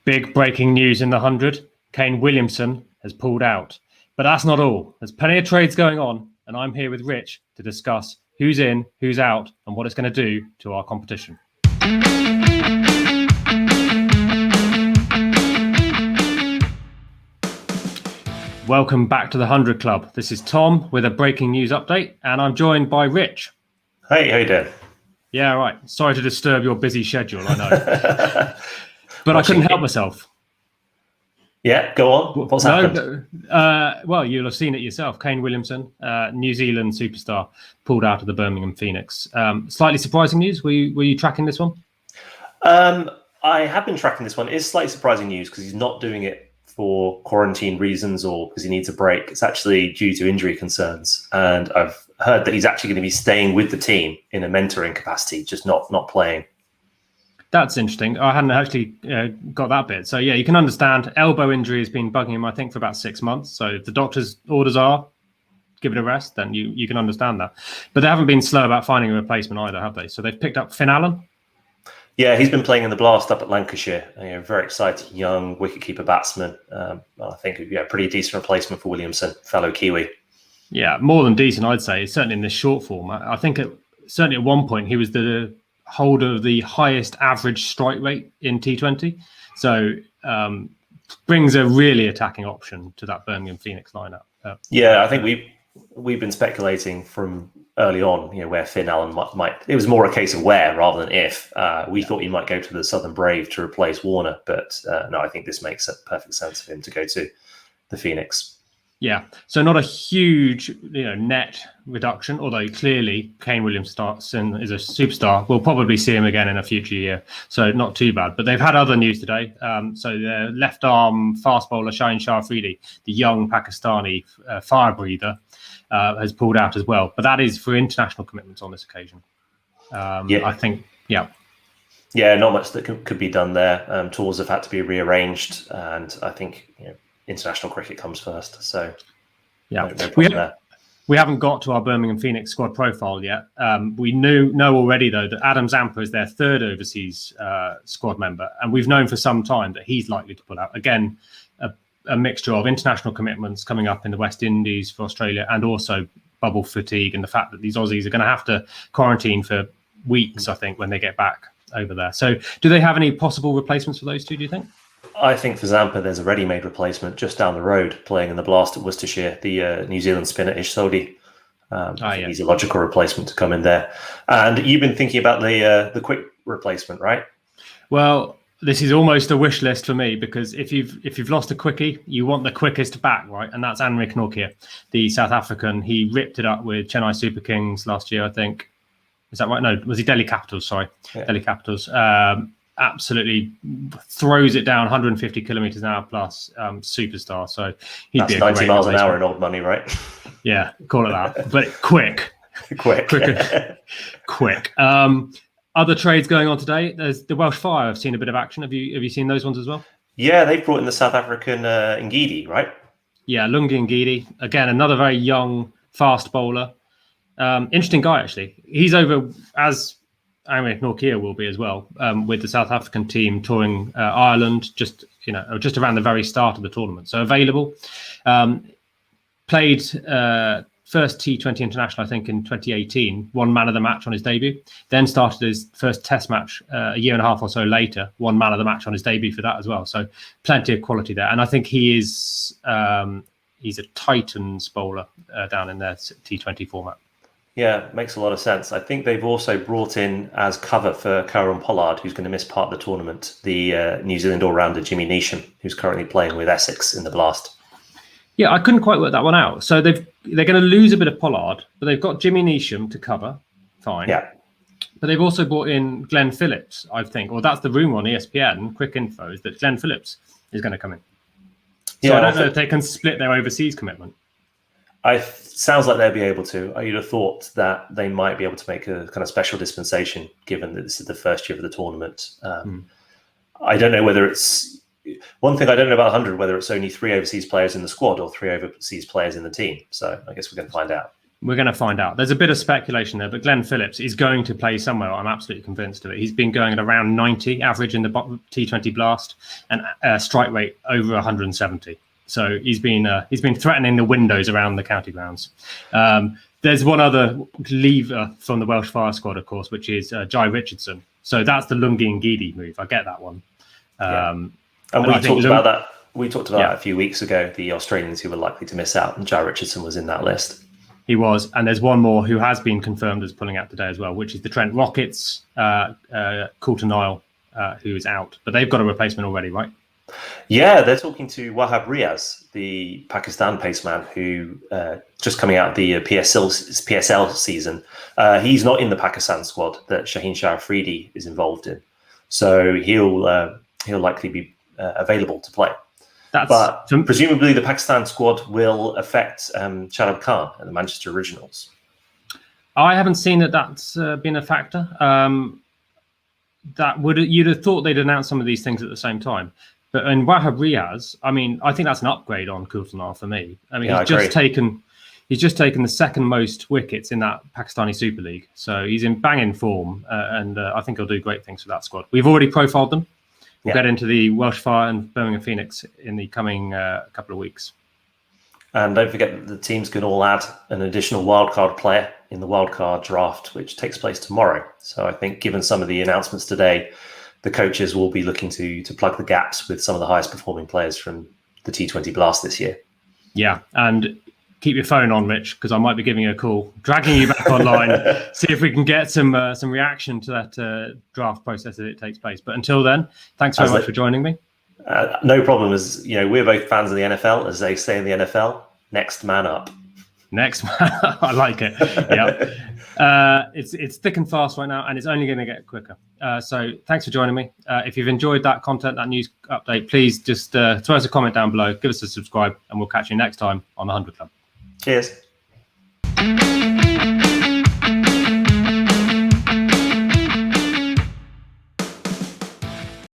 Big breaking news in the 100. Kane Williamson has pulled out. But that's not all. There's plenty of trades going on, and I'm here with Rich to discuss who's in, who's out, and what it's going to do to our competition. Welcome back to the 100 Club. This is Tom with a breaking news update, and I'm joined by Rich. Hey, how you doing? Yeah, right. Sorry to disturb your busy schedule, I know. But I couldn't help myself. Yeah, go on. What's happened? Well, you'll have seen it yourself. Kane Williamson, New Zealand superstar, pulled out of the Birmingham Phoenix. Slightly surprising news. Were you tracking this one? I have been tracking this one. It is slightly surprising news because he's not doing it for quarantine reasons or because he needs a break. It's actually due to injury concerns. And I've heard that he's actually going to be staying with the team in a mentoring capacity, just not playing. That's interesting. I hadn't actually got that bit. So, yeah, you can understand elbow injury has been bugging him, I think, for about 6 months. So if the doctor's orders are give it a rest, then you can understand that. But they haven't been slow about finding a replacement either, have they? So they've picked up Finn Allen. Yeah, he's been playing in the Blast up at Lancashire. Very exciting young wicketkeeper batsman. I think a pretty decent replacement for Williamson, fellow Kiwi. Yeah, more than decent, I'd say. Certainly in this short form. I think certainly at one point he was the holder of the highest average strike rate in T20. So brings a really attacking option to that Birmingham Phoenix lineup. I think we've been speculating from early on, where Finn Allen might. It was more a case of where rather than if. We thought he might go to the Southern Brave to replace Warner, but no, I think this makes perfect sense for him to go to the Phoenix. Yeah, so not a huge net reduction, although clearly Kane Williamson is a superstar. We'll probably see him again in a future year, so not too bad. But they've had other news today. So their left arm fast bowler Shaheen Shah Afridi, the young Pakistani fire breather, has pulled out as well. But that is for international commitments on this occasion. I think, yeah. Yeah, not much that could be done there. Tours have had to be rearranged, and I think international cricket comes first. So yeah, we haven't got to our Birmingham Phoenix squad profile yet. We know already though that Adam Zampa is their third overseas squad member, and we've known for some time that he's likely to pull out. Again, a mixture of international commitments coming up in the West Indies for Australia, and also bubble fatigue, and the fact that these Aussies are going to have to quarantine for weeks, I think, when they get back over there. So do they have any possible replacements for those two, do you think? I think for Zampa, there's a ready-made replacement just down the road, playing in the Blast at Worcestershire, the New Zealand spinner Ish Sodhi. He's a logical replacement to come in there. And you've been thinking about the quick replacement, right? Well, this is almost a wish list for me, because if you've lost a quickie, you want the quickest back, right? And that's Anrich Nortje, the South African. He ripped it up with Chennai Super Kings last year, I think. Is that right? No, was he Delhi Capitals? Sorry, yeah. Delhi Capitals. Absolutely throws it down 150 kilometers an hour plus, superstar. So he'd be a 90 miles an hour in old money, right? Yeah, call it that. But quick. Other trades going on today. There's the Welsh Fire. I've seen a bit of action. Have you seen those ones as well? Yeah, they've brought in the South African Ngidi, right? Yeah, Lungi Ngidi. Again, another very young, fast bowler. Interesting guy, actually. He's over as Anrich Nortje will be as well, with the South African team touring Ireland just around the very start of the tournament. So available. Played first T20 international, I think, in 2018, won man of the match on his debut. Then started his first test match a year and a half or so later, won man of the match on his debut for that as well. So plenty of quality there. And I think he's a Titans bowler down in their T20 format. Yeah, makes a lot of sense. I think they've also brought in as cover for Kieron Pollard, who's going to miss part of the tournament, the New Zealand all-rounder Jimmy Neesham, who's currently playing with Essex in the Blast. Yeah, I couldn't quite work that one out. So they're going to lose a bit of Pollard, but they've got Jimmy Neesham to cover. Fine. Yeah. But they've also brought in Glenn Phillips, I think, or that's the rumour on ESPN. Quick info is that Glenn Phillips is going to come in. So I don't know if they can split their overseas commitment. Sounds like they'll be able to. You'd have thought that they might be able to make a kind of special dispensation, given that this is the first year of the tournament. I don't know whether it's... One thing I don't know about 100, whether it's only 3 overseas players in the squad or 3 overseas players in the team. So I guess we're going to find out. We're going to find out. There's a bit of speculation there, but Glenn Phillips is going to play somewhere. I'm absolutely convinced of it. He's been going at around 90 average in the T20 Blast and strike rate over 170. So he's been threatening the windows around the county grounds. There's one other lever from the Welsh Fire squad, of course, which is Jai Richardson. So that's the Lungi Ngidi move. I get that one. And we talked about that. We talked about that a few weeks ago. The Australians who were likely to miss out, and Jai Richardson was in that list. He was, and there's one more who has been confirmed as pulling out today as well, which is the Trent Rockets, Coulter Nile, who is out. But they've got a replacement already, right? Yeah, they're talking to Wahab Riaz, the Pakistan paceman, who just coming out of the PSL season. He's not in the Pakistan squad that Shaheen Shah Afridi is involved in, so he'll likely be available to play. But presumably the Pakistan squad will affect Shadab Khan and the Manchester Originals. I haven't seen that's been a factor. You'd have thought they'd announce some of these things at the same time. But in Wahab Riaz, I mean, I think that's an upgrade on Coulter Nile for me. I mean, he's just taken the second most wickets in that Pakistani Super League. So he's in banging form, and I think he'll do great things for that squad. We've already profiled them. We'll get into the Welsh Fire and Birmingham Phoenix in the coming couple of weeks. And don't forget that the teams can all add an additional wildcard player in the wildcard draft, which takes place tomorrow. So I think given some of the announcements today, the coaches will be looking to plug the gaps with some of the highest performing players from the T20 Blast this year. Yeah, and keep your phone on, Rich, because I might be giving you a call, dragging you back online, see if we can get some reaction to that draft process as it takes place. But until then, thanks very much for joining me. No problem. As you know, we're both fans of the NFL, as they say in the NFL. Next man up. Next man. I like it. Yeah, it's thick and fast right now, and it's only going to get quicker. So thanks for joining me. If you've enjoyed that content, that news update, please just throw us a comment down below, give us a subscribe, and we'll catch you next time on the 100 Club. Cheers.